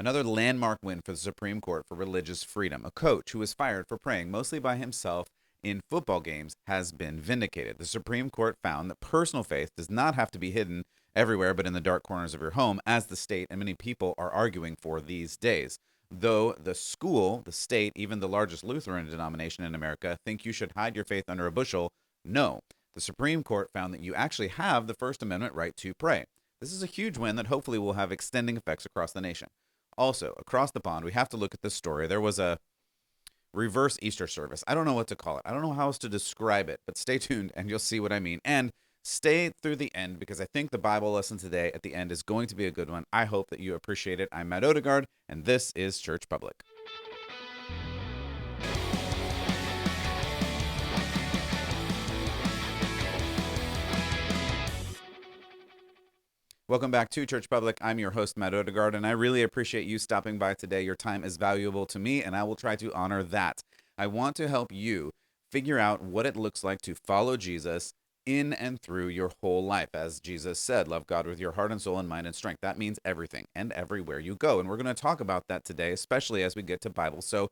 Another landmark win for the Supreme Court for religious freedom. A coach who was fired for praying mostly by himself in football games has been vindicated. The Supreme Court found that personal faith does not have to be hidden everywhere but in the dark corners of your home, as the state and many people are arguing for these days. Though the school, the state, even the largest Lutheran denomination in America think you should hide your faith under a bushel, no. The Supreme Court found that you actually have the First Amendment right to pray. This is a huge win that hopefully will have extending effects across the nation. Also, across the pond, we have to look at this story. There was a reverse Easter service. I don't know what to call it. I don't know how else to describe it, but stay tuned and you'll see what I mean. And stay through the end because I think the Bible lesson today at the end is going to be a good one. I hope that you appreciate it. I'm Matt Odegaard, and this is Church Public. Welcome back to Church Public. I'm your host, Matt Odegaard, and I really appreciate you stopping by today. Your time is valuable to me, and I will try to honor that. I want to help you figure out what it looks like to follow Jesus in and through your whole life. As Jesus said, love God with your heart and soul and mind and strength. That means everything and everywhere you go. And we're going to talk about that today, especially as we get to Bible. So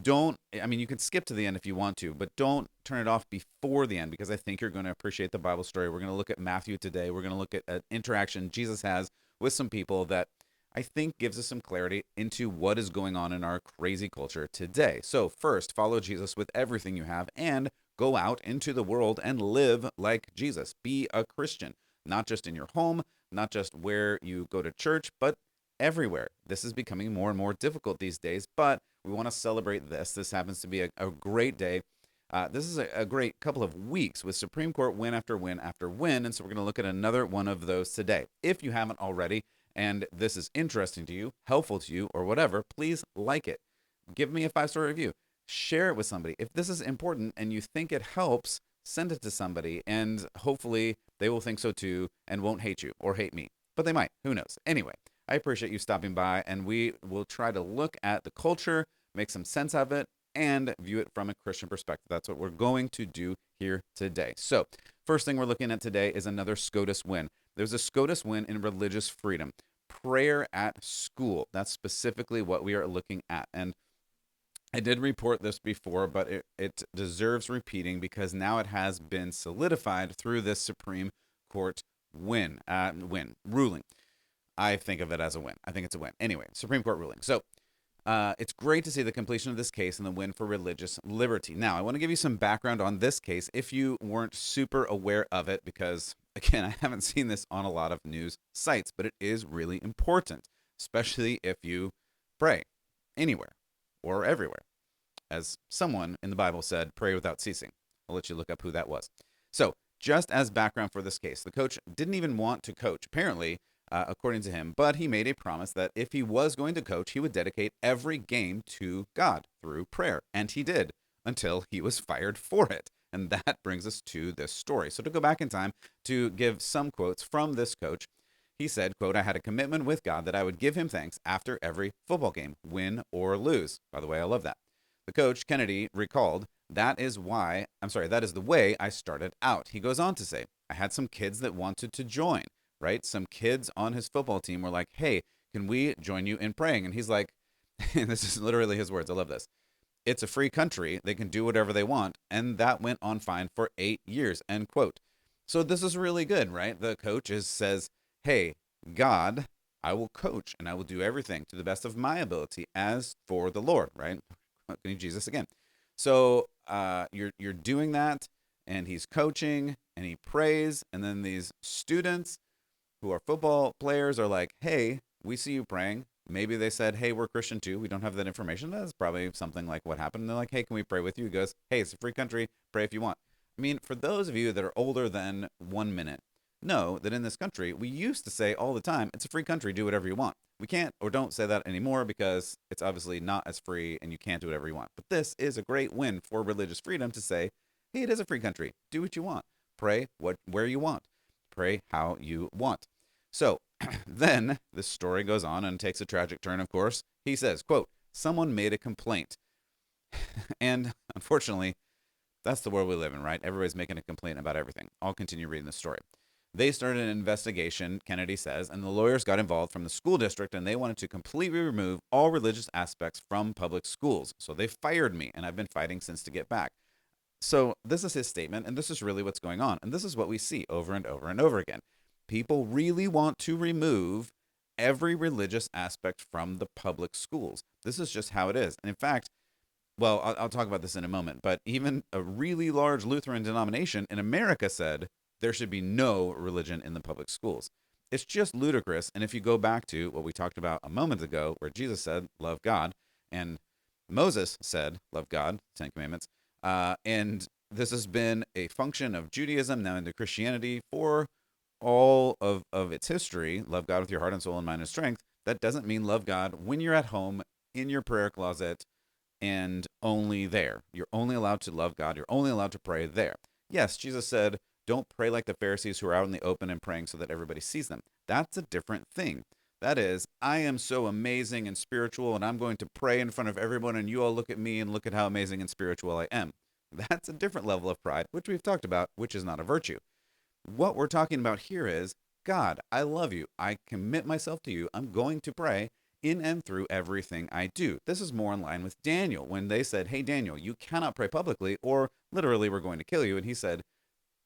you can skip to the end if you want to, but don't turn it off before the end because I think you're going to appreciate the Bible story. We're going to look at Matthew today. We're going to look at an interaction Jesus has with some people that I think gives us some clarity into what is going on in our crazy culture today. So first, follow Jesus with everything you have and go out into the world and live like Jesus. Be a Christian, not just in your home, not just where you go to church, but everywhere. This is becoming more and more difficult these days, but we want to celebrate this. This happens to be a great day. This is a great couple of weeks with Supreme Court win after win after win, and so we're going to look at another one of those today. If you haven't already, and this is interesting to you, helpful to you, or whatever, please like it. Give me a 5-star review. Share it with somebody. If this is important and you think it helps, send it to somebody, and hopefully they will think so too and won't hate you or hate me. But they might. Who knows? Anyway, I appreciate you stopping by, and we will try to look at the culture, make some sense of it, and view it from a Christian perspective. That's what we're going to do here today. So, first thing we're looking at today is another SCOTUS win. There's a SCOTUS win in religious freedom. Prayer at school. That's specifically what we are looking at. And I did report this before, but it deserves repeating because now it has been solidified through this Supreme Court ruling. I think of it as a win. I think it's a win. Anyway, Supreme Court ruling. So it's great to see the completion of this case and the win for religious liberty. Now, I want to give you some background on this case if you weren't super aware of it because, again, I haven't seen this on a lot of news sites, but it is really important, especially if you pray anywhere or everywhere. As someone in the Bible said, pray without ceasing. I'll let you look up who that was. So, just as background for this case, the coach didn't even want to coach, apparently, according to him, but he made a promise that if he was going to coach, he would dedicate every game to God through prayer. And he did until he was fired for it. And that brings us to this story. So to go back in time to give some quotes from this coach, he said, quote, I had a commitment with God that I would give him thanks after every football game, win or lose. By the way, I love that. The coach, Kennedy, recalled, that is the way I started out. He goes on to say, I had some kids that wanted to join. Right? Some kids on his football team were like, hey, can we join you in praying? And he's like, and this is literally his words. I love this. It's a free country. They can do whatever they want. And that went on fine for 8 years, end quote. So this is really good, right? The coach says, hey, God, I will coach and I will do everything to the best of my ability as for the Lord, right? Jesus again. So you're doing that and he's coaching and he prays. And then these students who are football players are like, hey, we see you praying. Maybe they said, hey, we're Christian too. We don't have that information. That's probably something like what happened. And they're like, hey, can we pray with you? He goes, hey, it's a free country. Pray if you want. I mean, for those of you that are older than 1 minute, know that in this country, we used to say all the time, it's a free country. Do whatever you want. We can't or don't say that anymore because it's obviously not as free and you can't do whatever you want. But this is a great win for religious freedom to say, hey, it is a free country. Do what you want. Pray where you want. Pray how you want. So then this story goes on and takes a tragic turn, of course. He says, quote, someone made a complaint. And unfortunately, that's the world we live in, right? Everybody's making a complaint about everything. I'll continue reading the story. They started an investigation, Kennedy says, and the lawyers got involved from the school district, and they wanted to completely remove all religious aspects from public schools. So they fired me, and I've been fighting since to get back. So this is his statement, and this is really what's going on. And this is what we see over and over and over again. People really want to remove every religious aspect from the public schools. This is just how it is. And in fact, well, I'll talk about this in a moment, but even a really large Lutheran denomination in America said there should be no religion in the public schools. It's just ludicrous. And if you go back to what we talked about a moment ago, where Jesus said, love God, and Moses said, love God, Ten Commandments, and this has been a function of Judaism, now into Christianity, for all of its history. Love God with your heart and soul and mind and strength. That doesn't mean love God when you're at home, in your prayer closet, and only there. You're only allowed to love God. You're only allowed to pray there. Yes, Jesus said, don't pray like the Pharisees who are out in the open and praying so that everybody sees them. That's a different thing. That is, I am so amazing and spiritual, and I'm going to pray in front of everyone, and you all look at me and look at how amazing and spiritual I am. That's a different level of pride, which we've talked about, which is not a virtue. What we're talking about here is, God, I love you. I commit myself to you. I'm going to pray in and through everything I do. This is more in line with Daniel, when they said, hey, Daniel, you cannot pray publicly, or literally we're going to kill you. And he said,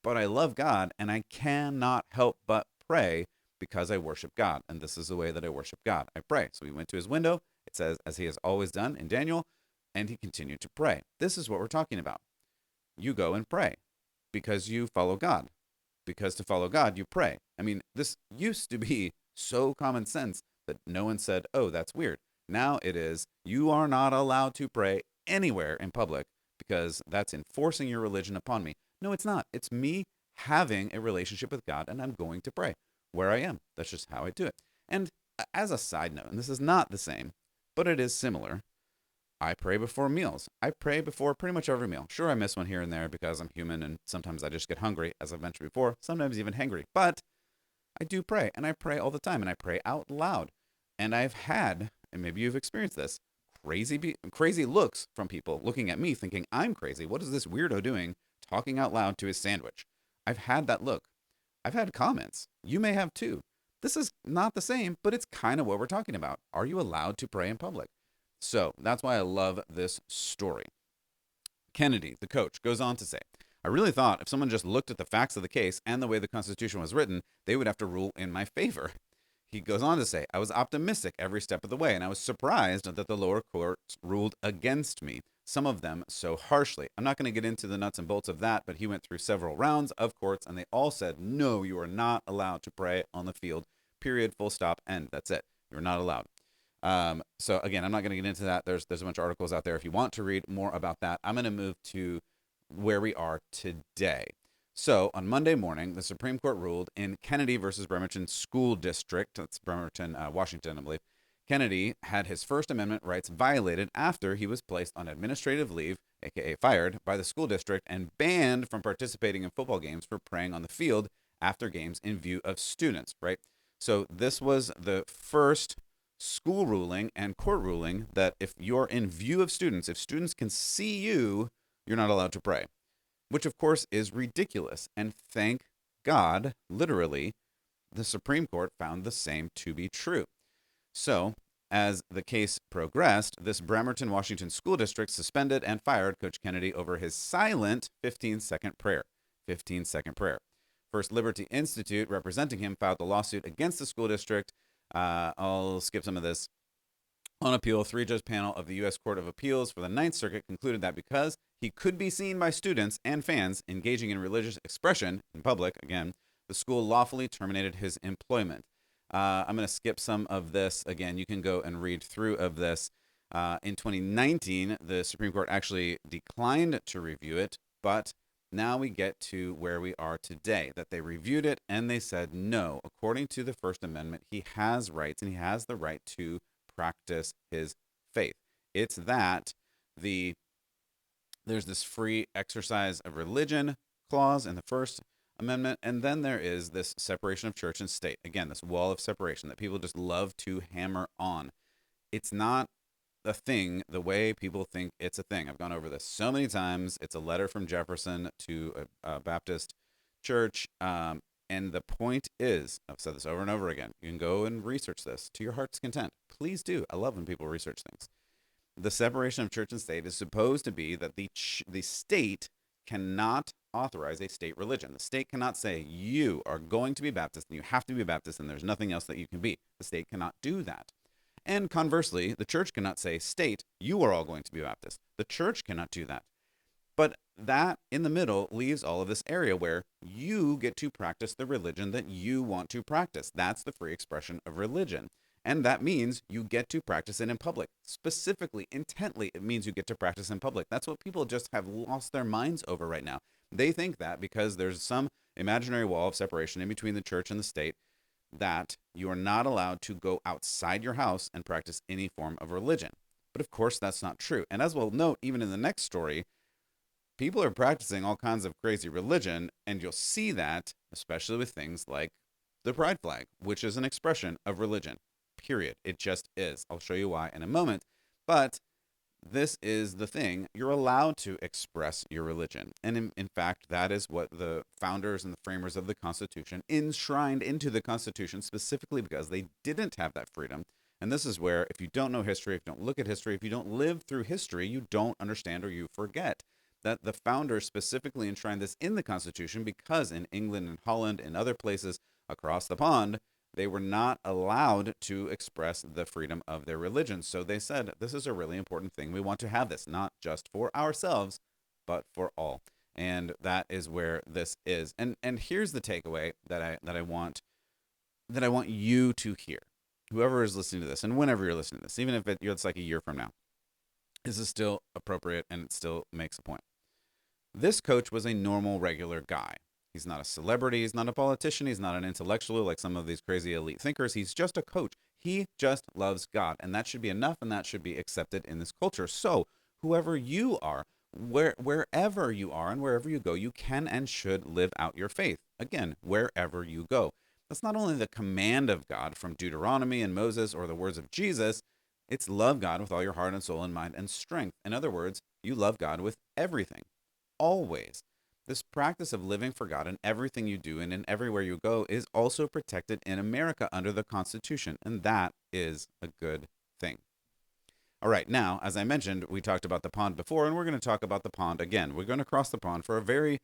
but I love God, and I cannot help but pray because I worship God. And this is the way that I worship God. I pray. So he went to his window. It says, as he has always done in Daniel, and he continued to pray. This is what we're talking about. You go and pray because you follow God. Because to follow God, you pray. I mean, this used to be so common sense that no one said, oh, that's weird. Now it is, you are not allowed to pray anywhere in public because that's enforcing your religion upon me. No, it's not. It's me having a relationship with God, and I'm going to pray where I am. That's just how I do it. And as a side note, and this is not the same, but it is similar, I pray before meals. I pray before pretty much every meal. Sure, I miss one here and there because I'm human, and sometimes I just get hungry, as I've mentioned before, sometimes even hangry. But I do pray, and I pray all the time, and I pray out loud. And I've had, and maybe you've experienced this, crazy looks from people looking at me thinking I'm crazy. What is this weirdo doing talking out loud to his sandwich? I've had that look. I've had comments. You may have too. This is not the same, but it's kind of what we're talking about. Are you allowed to pray in public? So that's why I love this story. Kennedy, the coach, goes on to say, I really thought if someone just looked at the facts of the case and the way the Constitution was written, they would have to rule in my favor. He goes on to say, I was optimistic every step of the way, and I was surprised that the lower courts ruled against me, some of them so harshly. I'm not going to get into the nuts and bolts of that, but he went through several rounds of courts, and they all said, no, you are not allowed to pray on the field, period, full stop, end. That's it. You're not allowed. So again, I'm not going to get into that. There's a bunch of articles out there if you want to read more about that. I'm going to move to where we are today. So on Monday morning, the Supreme Court ruled in Kennedy versus Bremerton School District. That's Bremerton, Washington, I believe. Kennedy had his First Amendment rights violated after he was placed on administrative leave, aka fired, by the school district and banned from participating in football games for praying on the field after games in view of students, right? So this was the first school ruling and court ruling that if you're in view of students, if students can see you, you're not allowed to pray, which of course is ridiculous. And thank God, literally, the Supreme Court found the same to be true. So as the case progressed, this Bremerton, Washington school district suspended and fired Coach Kennedy over his silent 15-second prayer. 15-second prayer. First Liberty Institute, representing him, filed a lawsuit against the school district. I'll skip some of this. On appeal, three-judge panel of the U.S. Court of Appeals for the Ninth Circuit concluded that because he could be seen by students and fans engaging in religious expression in public, again, the school lawfully terminated his employment. I'm going to skip some of this. Again, you can go and read through of this. In 2019, the Supreme Court actually declined to review it, but now we get to where we are today, that they reviewed it and they said, no, according to the First Amendment, he has rights and he has the right to practice his faith. It's that there's this free exercise of religion clause in the First Amendment, and then there is this separation of church and state. Again, this wall of separation that people just love to hammer on. It's not a thing the way people think it's a thing. I've gone over this so many times. It's a letter from Jefferson to a Baptist church. And the point is, I've said this over and over again, you can go and research this to your heart's content. Please do. I love when people research things. The separation of church and state is supposed to be that the state cannot authorize a state religion. The state cannot say you are going to be Baptist and you have to be Baptist and there's nothing else that you can be. The state cannot do that. And conversely, the church cannot say, state, you are all going to be Baptist. The church cannot do that. But that in the middle leaves all of this area where you get to practice the religion that you want to practice. That's the free expression of religion. And that means you get to practice it in public. Specifically, intently, it means you get to practice in public. That's what people just have lost their minds over right now. They think that because there's some imaginary wall of separation in between the church and the state, that you are not allowed to go outside your house and practice any form of religion. But of course, that's not true. And as we'll note, even in the next story, people are practicing all kinds of crazy religion, and you'll see that, especially with things like the pride flag, which is an expression of religion, period. It just is. I'll show you why in a moment. But this is the thing. You're allowed to express your religion. And in fact, that is what the founders and the framers of the Constitution enshrined into the Constitution, specifically because they didn't have that freedom. And this is where, if you don't know history, if you don't look at history, if you don't live through history, you don't understand or you forget that the founders specifically enshrined this in the Constitution because in England and Holland and other places across the pond, they were not allowed to express the freedom of their religion. So they said, this is a really important thing. We want to have this, not just for ourselves, but for all. And that is where this is. And here's the takeaway that I want you to hear. Whoever is listening to this, and whenever you're listening to this, even if it's like a year from now, this is still appropriate and it still makes a point. This coach was a normal, regular guy. He's not a celebrity. He's not a politician. He's not an intellectual like some of these crazy elite thinkers. He's just a coach. He just loves God. And that should be enough, and that should be accepted in this culture. So whoever you are, wherever you are and wherever you go, you can and should live out your faith. Again, wherever you go. That's not only the command of God from Deuteronomy and Moses or the words of Jesus. It's love God with all your heart and soul and mind and strength. In other words, you love God with everything. Always. This practice of living for God in everything you do and in everywhere you go is also protected in America under the Constitution, and that is a good thing. All right, now, as I mentioned, we talked about the pond before, and we're going to talk about the pond again. We're going to cross the pond for a very,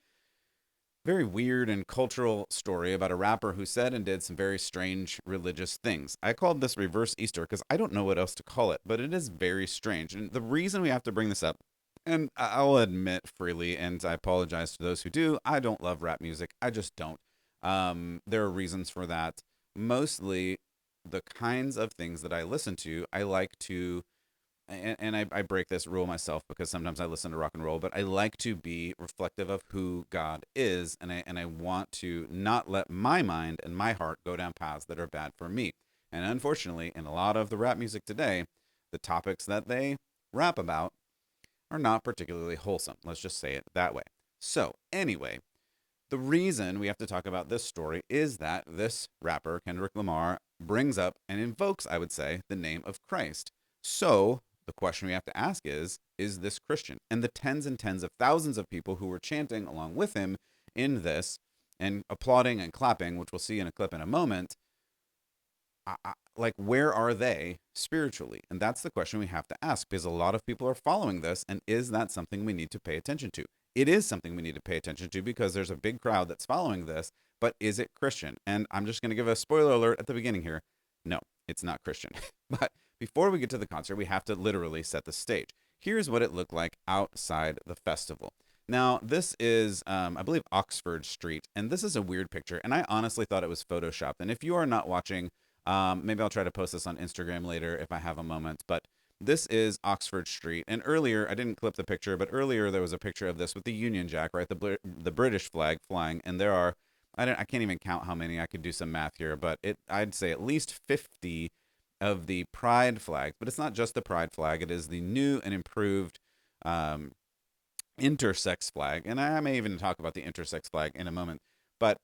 very weird and cultural story about a rapper who said and did some very strange religious things. I called this reverse Easter because I don't know what else to call it, but it is very strange. And the reason we have to bring this up, and I'll admit freely, and I apologize to those who do, I don't love rap music. I just don't. There are reasons for that. Mostly the kinds of things that I listen to, I like to, and I break this rule myself because sometimes I listen to rock and roll, but I like to be reflective of who God is, and I want to not let my mind and my heart go down paths that are bad for me. And unfortunately, in a lot of the rap music today, the topics that they rap about are not particularly wholesome. Let's just say it that way. So anyway, the reason we have to talk about this story is that this rapper, Kendrick Lamar, brings up and invokes, I would say, the name of Christ. So the question we have to ask is this Christian? And the tens and tens of thousands of people who were chanting along with him in this and applauding and clapping, which we'll see in a clip in a moment, like, where are they spiritually? And that's the question we have to ask, because a lot of people are following this. And is that something we need to pay attention to? It is something we need to pay attention to because there's a big crowd that's following this. But is it Christian? And I'm just going to give a spoiler alert at the beginning here. No, it's not Christian. But before we get to the concert, we have to literally set the stage. Here's what it looked like outside the festival. Now, this is, I believe, Oxford Street. And this is a weird picture. And I honestly thought it was Photoshopped. And if you are not watching, maybe I'll try to post this on Instagram later if I have a moment, but this is Oxford Street. And earlier, I didn't clip the picture, but earlier there was a picture of this with the Union Jack, right? The British flag flying. And there are, I can't even count how many. I could do some math here, but I'd say at least 50 of the pride flags. But it's not just the pride flag. It is the new and improved intersex flag. And I may even talk about the intersex flag in a moment. But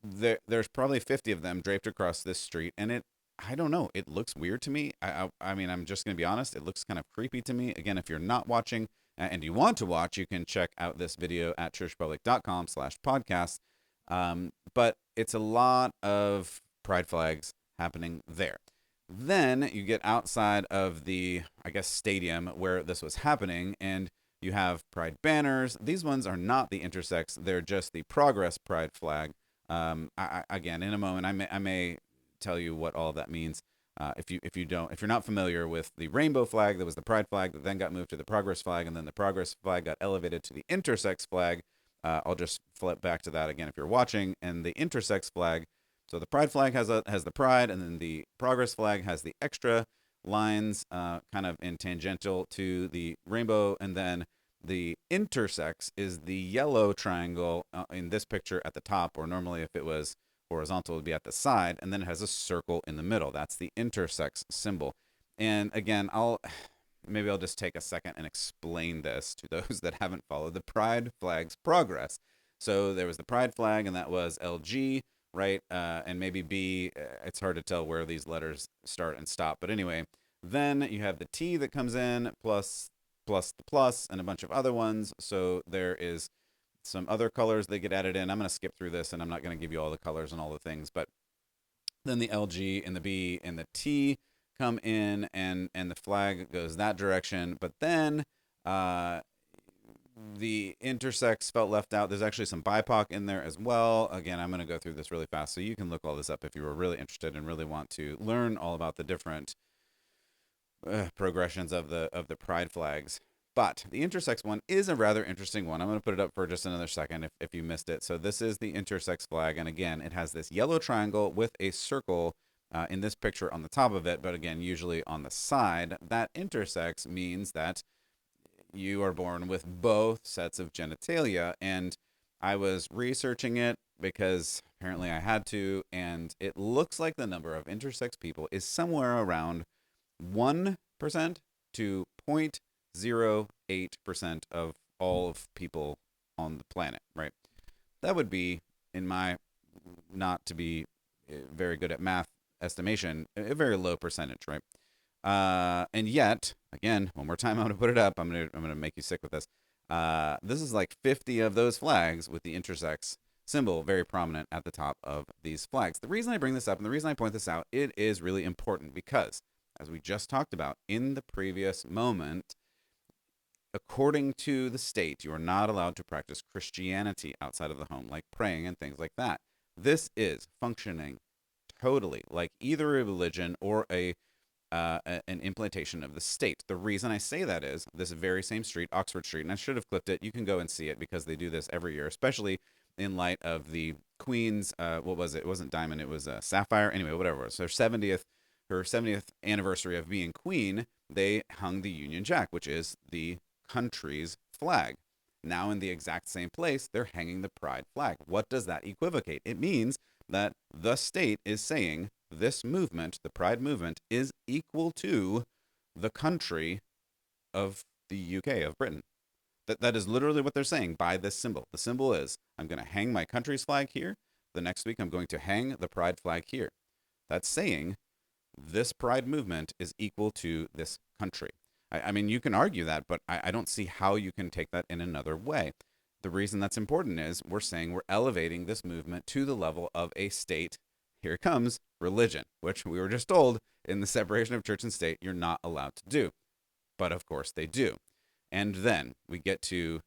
there's probably 50 of them draped across this street, and I don't know, it looks weird to me. I mean, I'm just going to be honest, it looks kind of creepy to me. Again, if you're not watching and you want to watch, you can check out this video at churchpublic.com/podcast. But it's a lot of pride flags happening there. Then you get outside of the, I guess, stadium where this was happening, and you have pride banners. These ones are not the intersex; they're just the progress pride flag. Again, in a moment, I may tell you what all of that means. If you're not familiar with the rainbow flag, that was the pride flag that then got moved to the progress flag, and then the progress flag got elevated to the intersex flag. I'll just flip back to that again if you're watching. And the intersex flag, so the pride flag has the pride, and then the progress flag has the extra lines, kind of in tangential to the rainbow, and then the intersex is the yellow triangle in this picture at the top, or normally if it was horizontal, it would be at the side, and then it has a circle in the middle. That's the intersex symbol. And again, I'll just take a second and explain this to those that haven't followed the pride flag's progress. So there was the pride flag, and that was LG, right? And maybe B. It's hard to tell where these letters start and stop. But anyway, then you have the T that comes in, plus the plus, and a bunch of other ones. So there is some other colors that get added in. I'm going to skip through this, and I'm not going to give you all the colors and all the things. But then the LG and the B and the T come in, and the flag goes that direction. But then the intersex felt left out. There's actually some BIPOC in there as well. Again, I'm going to go through this really fast, so you can look all this up if you were really interested and really want to learn all about the different progressions of the pride flags. But the intersex one is a rather interesting one. I'm going to put it up for just another second if you missed it. So this is the intersex flag. And again, it has this yellow triangle with a circle in this picture on the top of it. But again, usually on the side. That intersex means that you are born with both sets of genitalia. And I was researching it because apparently I had to. And it looks like the number of intersex people is somewhere around 1% to 0.08% of all of people on the planet, right? That would be, in my not to be very good at math estimation, a very low percentage, right? And yet, again, one more time, I'm going to put it up. I'm going to make you sick with this. This is like 50 of those flags with the intersex symbol very prominent at the top of these flags. The reason I bring this up and the reason I point this out, it is really important because, as we just talked about in the previous moment, according to the state, you are not allowed to practice Christianity outside of the home, like praying and things like that. This is functioning totally like either a religion or an implantation of the state. The reason I say that is this very same street, Oxford Street, and I should have clipped it. You can go and see it because they do this every year, especially in light of the Queen's, what was it? It wasn't diamond, it was sapphire. Anyway, whatever it was. Her 70th anniversary of being queen, they hung the Union Jack, which is the country's flag. Now in the exact same place, they're hanging the pride flag. What does that equivocate? It means that the state is saying this movement, the pride movement, is equal to the country of the UK, of Britain. That is literally what they're saying by this symbol. The symbol is, I'm going to hang my country's flag here. The next week, I'm going to hang the pride flag here. That's saying this pride movement is equal to this country. I mean, you can argue that, but I don't see how you can take that in another way. The reason that's important is we're saying we're elevating this movement to the level of a state. Here it comes, religion, which we were just told in the separation of church and state, you're not allowed to do. But of course they do. And then we get to,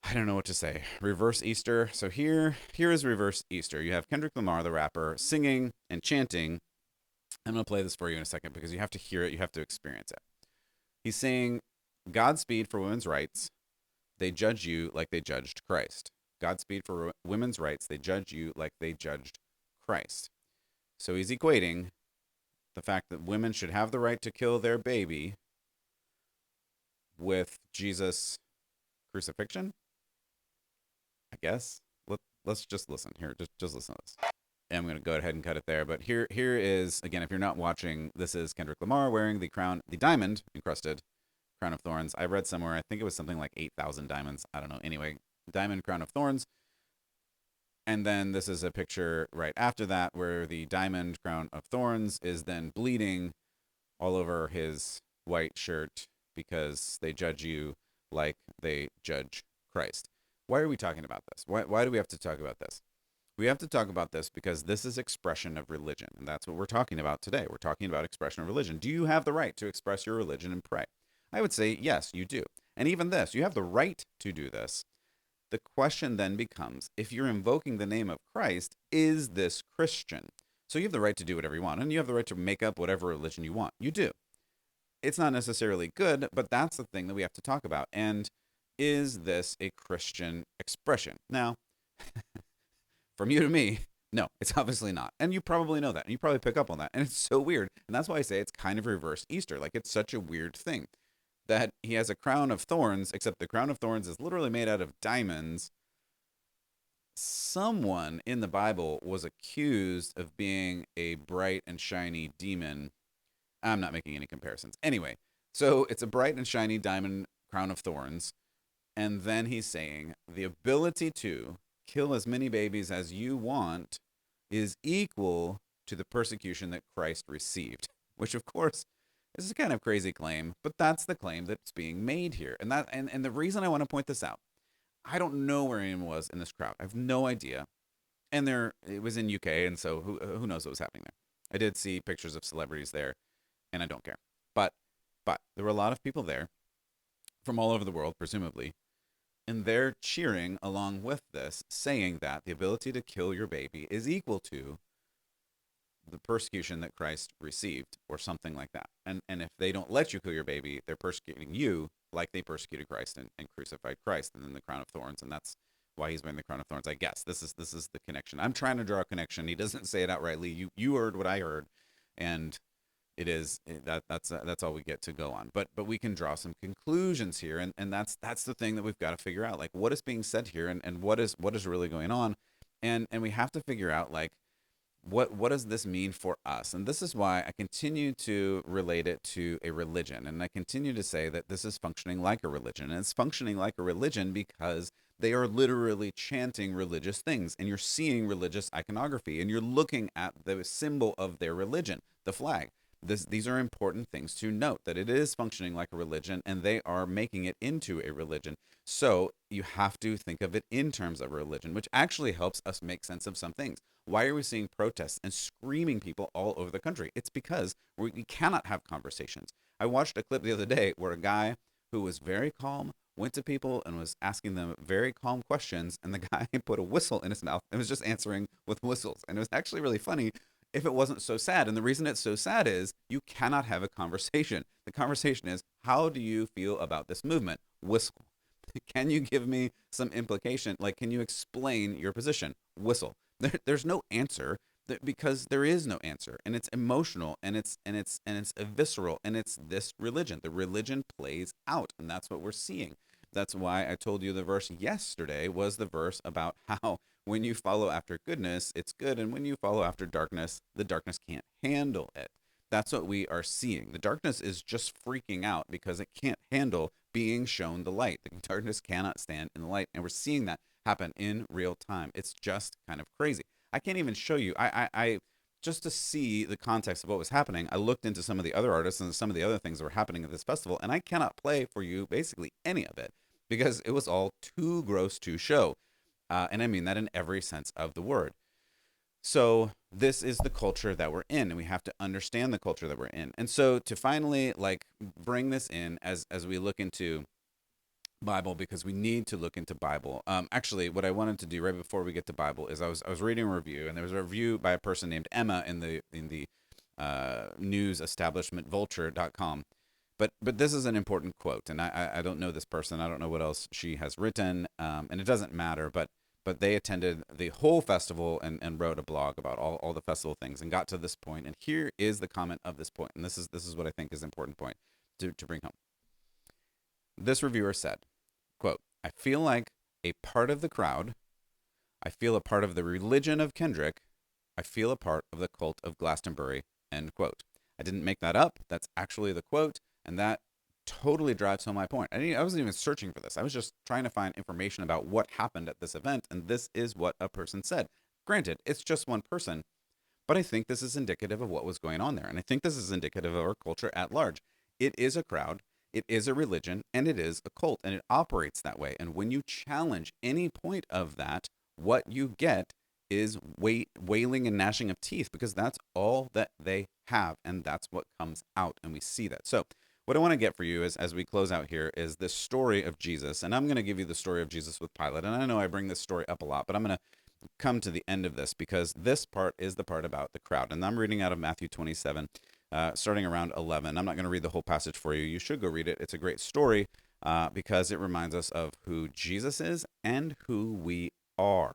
I don't know what to say, reverse Easter. So here is reverse Easter. You have Kendrick Lamar, the rapper, singing and chanting. I'm going to play this for you in a second because you have to hear it. You have to experience it. He's saying, Godspeed for women's rights. They judge you like they judged Christ. Godspeed for women's rights. They judge you like they judged Christ. So he's equating the fact that women should have the right to kill their baby with Jesus' crucifixion, I guess. Let's just listen. Here, just listen to this. And I'm going to go ahead and cut it there. But here is, again, if you're not watching, this is Kendrick Lamar wearing the crown, the diamond encrusted crown of thorns. I read somewhere, I think it was something like 8,000 diamonds. I don't know. Anyway, diamond crown of thorns. And then this is a picture right after that where the diamond crown of thorns is then bleeding all over his white shirt because they judge you like they judge Christ. Why are we talking about this? Why do we have to talk about this? We have to talk about this because this is expression of religion, and that's what we're talking about today. We're talking about expression of religion. Do you have the right to express your religion and pray? I would say yes, you do. And even this, you have the right to do this. The question then becomes, if you're invoking the name of Christ, is this Christian? So you have the right to do whatever you want, and you have the right to make up whatever religion you want. You do. It's not necessarily good, but that's the thing that we have to talk about. And is this a Christian expression? Now, from you to me, no, it's obviously not. And you probably know that. And you probably pick up on that. And it's so weird. And that's why I say it's kind of reverse Easter. Like, it's such a weird thing that he has a crown of thorns, except the crown of thorns is literally made out of diamonds. Someone in the Bible was accused of being a bright and shiny demon. I'm not making any comparisons. Anyway, so it's a bright and shiny diamond crown of thorns. And then he's saying the ability to kill as many babies as you want is equal to the persecution that Christ received, which of course is a kind of crazy claim, but that's the claim that's being made here. And the reason I want to point this out, I don't know where anyone was in this crowd. I have no idea. And it was in UK, and so who knows what was happening there. I did see pictures of celebrities there, and I don't care. But there were a lot of people there from all over the world, presumably, and they're cheering along with this, saying that the ability to kill your baby is equal to the persecution that Christ received, or something like that. And if they don't let you kill your baby, they're persecuting you like they persecuted Christ and crucified Christ, and then the crown of thorns, and that's why he's wearing the crown of thorns. I guess this is the connection. I'm trying to draw a connection. He doesn't say it outrightly. You heard what I heard, and it is that's all we get to go on. But we can draw some conclusions here, and that's the thing that we've got to figure out. Like, what is being said here, and what is really going on, and we have to figure out, like, what does this mean for us? And this is why I continue to relate it to a religion, and I continue to say that this is functioning like a religion, and it's functioning like a religion because they are literally chanting religious things, and you're seeing religious iconography, and you're looking at the symbol of their religion, the flag. These are important things to note, that it is functioning like a religion, and they are making it into a religion. So you have to think of it in terms of religion, which actually helps us make sense of some things. Why are we seeing protests and screaming people all over the country? It's because we cannot have conversations. I watched a clip the other day where a guy who was very calm went to people and was asking them very calm questions, and the guy put a whistle in his mouth and was just answering with whistles. And it was actually really funny if it wasn't so sad. And the reason it's so sad is you cannot have a conversation. The conversation is, how do you feel about this movement? Whistle. Can you give me some implication? Like, can you explain your position? Whistle. There's no answer, because there is no answer, and it's emotional, and it's visceral, and it's this religion. The religion plays out, and that's what we're seeing. That's why I told you the verse yesterday was the verse about how when you follow after goodness, it's good, and when you follow after darkness, the darkness can't handle it. That's what we are seeing. The darkness is just freaking out because it can't handle being shown the light. The darkness cannot stand in the light, and we're seeing that happen in real time. It's just kind of crazy. I can't even show you. I just to see the context of what was happening, I looked into some of the other artists and some of the other things that were happening at this festival, and I cannot play for you basically any of it because it was all too gross to show. And I mean that in every sense of the word. So this is the culture that we're in, and we have to understand the culture that we're in. And so to finally, like, bring this in as we look into Bible, because we need to look into Bible. Actually, what I wanted to do right before we get to Bible is I was reading a review, and there was a review by a person named Emma in the news establishment vulture.com. But this is an important quote, and I don't know this person. I don't know what else she has written, and it doesn't matter. But they attended the whole festival and wrote a blog about all the festival things and got to this point. And here is the comment of this point, and this is what I think is an important point to bring home. This reviewer said, quote, "I feel like a part of the crowd. I feel a part of the religion of Kendrick. I feel a part of the cult of Glastonbury," end quote. I didn't make that up. That's actually the quote, and that totally drives home my point. I wasn't even searching for this. I was just trying to find information about what happened at this event, and this is what a person said. Granted, it's just one person, but I think this is indicative of what was going on there, and I think this is indicative of our culture at large. It is a crowd, it is a religion, and it is a cult, and it operates that way. And when you challenge any point of that, what you get is wailing and gnashing of teeth, because that's all that they have, and that's what comes out, and we see that. So what I want to get for you is, as we close out here, is this story of Jesus, and I'm going to give you the story of Jesus with Pilate. And I know I bring this story up a lot, but I'm going to come to the end of this because this part is the part about the crowd. And I'm reading out of Matthew 27, starting around 11. I'm not going to read the whole passage for you. You should go read it. It's a great story because it reminds us of who Jesus is and who we are.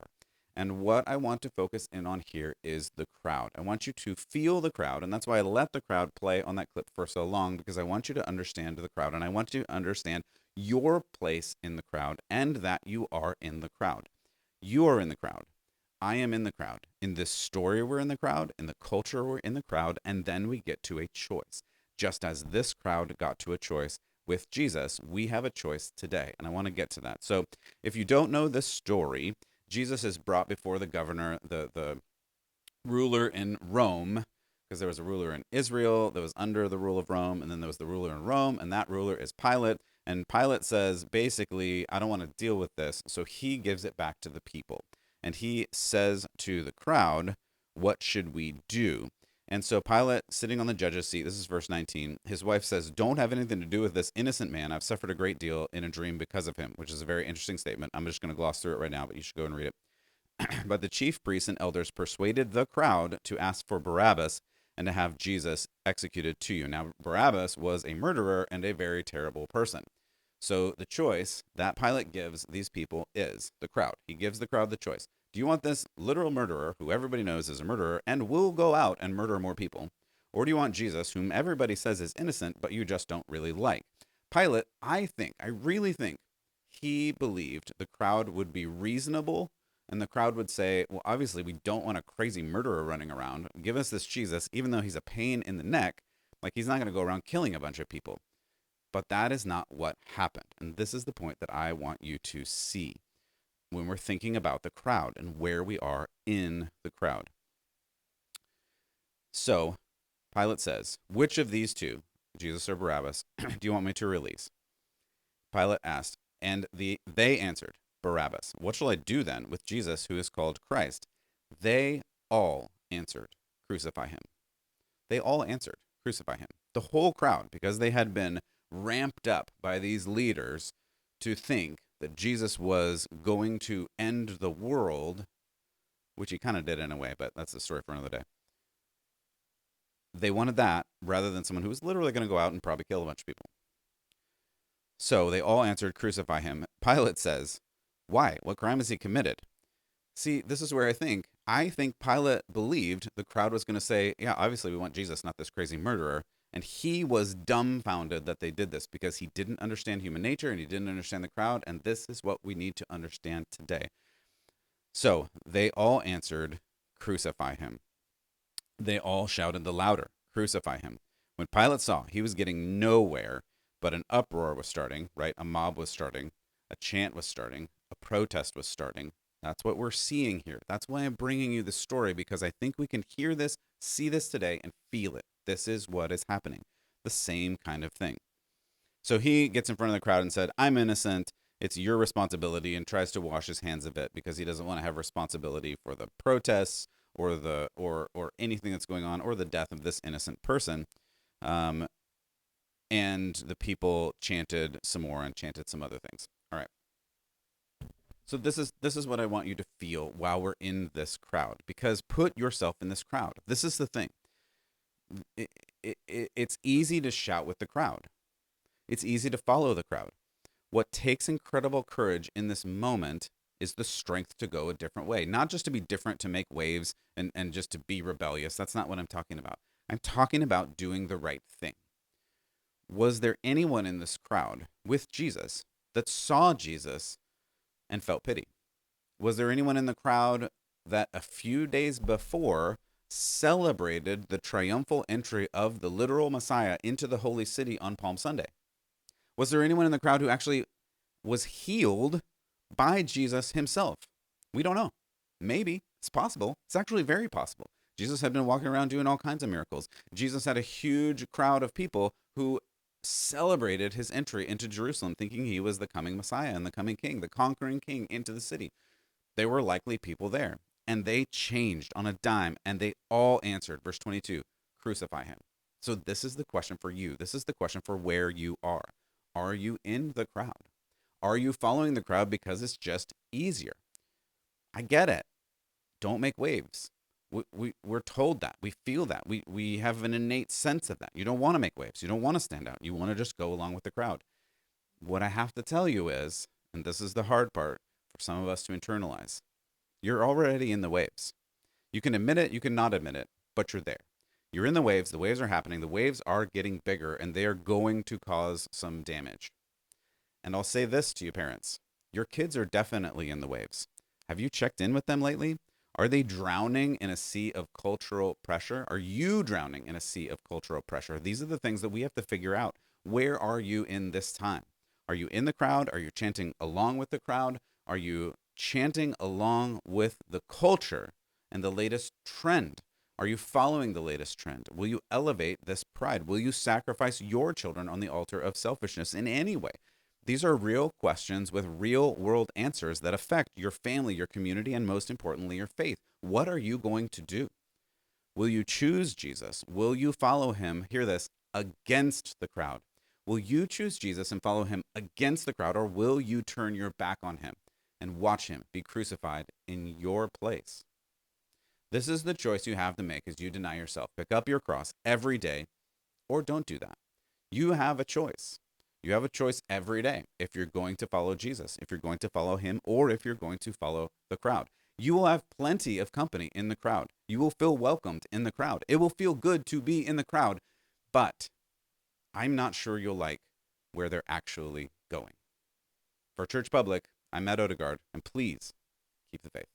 And what I want to focus in on here is the crowd. I want you to feel the crowd, and that's why I let the crowd play on that clip for so long, because I want you to understand the crowd, and I want you to understand your place in the crowd and that you are in the crowd. You are in the crowd. I am in the crowd. In this story, we're in the crowd. In the culture, we're in the crowd. And then we get to a choice. Just as this crowd got to a choice with Jesus, we have a choice today. And I want to get to that. So if you don't know this story, Jesus is brought before the governor, the ruler in Rome, because there was a ruler in Israel that was under the rule of Rome, and then there was the ruler in Rome, and that ruler is Pilate. And Pilate says, basically, I don't want to deal with this, so he gives it back to the people. And he says to the crowd, what should we do? And so Pilate, sitting on the judge's seat, this is verse 19, his wife says, don't have anything to do with this innocent man. I've suffered a great deal in a dream because of him, which is a very interesting statement. I'm just going to gloss through it right now, but you should go and read it. But the chief priests and elders persuaded the crowd to ask for Barabbas and to have Jesus executed to you. Now, Barabbas was a murderer and a very terrible person. So the choice that Pilate gives these people is the crowd. He gives the crowd the choice. Do you want this literal murderer, who everybody knows is a murderer and will go out and murder more people? Or do you want Jesus, whom everybody says is innocent, but you just don't really like? Pilate, I really think he believed the crowd would be reasonable, and the crowd would say, well, obviously we don't want a crazy murderer running around. Give us this Jesus, even though he's a pain in the neck, like he's not going to go around killing a bunch of people. But that is not what happened. And this is the point that I want you to see when we're thinking about the crowd and where we are in the crowd. So Pilate says, which of these two, Jesus or Barabbas, do you want me to release? Pilate asked, and they answered, Barabbas. What shall I do then with Jesus, who is called Christ? They all answered, crucify him. They all answered, crucify him. The whole crowd, because they had been ramped up by these leaders to think that Jesus was going to end the world, which he kind of did in a way, but that's a story for another day. They wanted that rather than someone who was literally going to go out and probably kill a bunch of people. So they all answered, crucify him. Pilate says, why? What crime has he committed? See, this is where I think Pilate believed the crowd was going to say, yeah, obviously we want Jesus, not this crazy murderer. And he was dumbfounded that they did this because he didn't understand human nature and he didn't understand the crowd. And this is what we need to understand today. So they all answered, crucify him. They all shouted the louder, crucify him. When Pilate saw he was getting nowhere, but an uproar was starting, right? A mob was starting, a chant was starting, a protest was starting. That's what we're seeing here. That's why I'm bringing you this story, because I think we can hear this, see this today, and feel it. This is what is happening. The same kind of thing. So he gets in front of the crowd and said, I'm innocent. It's your responsibility, and tries to wash his hands of it because he doesn't want to have responsibility for the protests or or anything that's going on or the death of this innocent person. And the people chanted some more and chanted some other things. All right. So this is what I want you to feel while we're in this crowd, because put yourself in this crowd. This is the thing. It's easy to shout with the crowd. It's easy to follow the crowd. What takes incredible courage in this moment is the strength to go a different way, not just to be different, to make waves and just to be rebellious. That's not what I'm talking about. I'm talking about doing the right thing. Was there anyone in this crowd with Jesus that saw Jesus and felt pity? Was there anyone in the crowd that a few days before celebrated the triumphal entry of the literal Messiah into the holy city on Palm Sunday? Was there anyone in the crowd who actually was healed by Jesus himself? We don't know. Maybe. It's possible. It's actually very possible. Jesus had been walking around doing all kinds of miracles. Jesus had a huge crowd of people who celebrated his entry into Jerusalem, thinking he was the coming Messiah and the coming king, the conquering king into the city. There were likely people there. and they changed on a dime, and they all answered. Verse 22, crucify him. So this is the question for you. This is the question for where you are. Are you in the crowd? Are you following the crowd because it's just easier? I get it. Don't make waves. We're told that. We feel that. We have an innate sense of that. You don't want to make waves. You don't want to stand out. You want to just go along with the crowd. What I have to tell you is, and this is the hard part for some of us to internalize, you're already in the waves. You can admit it, you can not admit it, but you're there. You're in the waves are happening, the waves are getting bigger, and they are going to cause some damage. And I'll say this to you, parents. Your kids are definitely in the waves. Have you checked in with them lately? Are they drowning in a sea of cultural pressure? Are you drowning in a sea of cultural pressure? These are the things that we have to figure out. Where are you in this time? Are you in the crowd? Are you chanting along with the crowd? Are you chanting along with the culture and the latest trend? Are you following the latest trend? Will you elevate this pride? Will you sacrifice your children on the altar of selfishness in any way? These are real questions with real world answers that affect your family, your community, and most importantly, your faith. What are you going to do? Will you choose Jesus? Will you follow him, hear this, against the crowd? Will you choose Jesus and follow him against the crowd, or will you turn your back on him and watch him be crucified in your place? This is the choice you have to make as you deny yourself. Pick up your cross every day, or don't do that. You have a choice. You have a choice every day if you're going to follow Jesus, if you're going to follow him, or if you're going to follow the crowd. You will have plenty of company in the crowd. You will feel welcomed in the crowd. It will feel good to be in the crowd, but I'm not sure you'll like where they're actually going. For Church Public, I'm Matt Odegaard, and please keep the faith.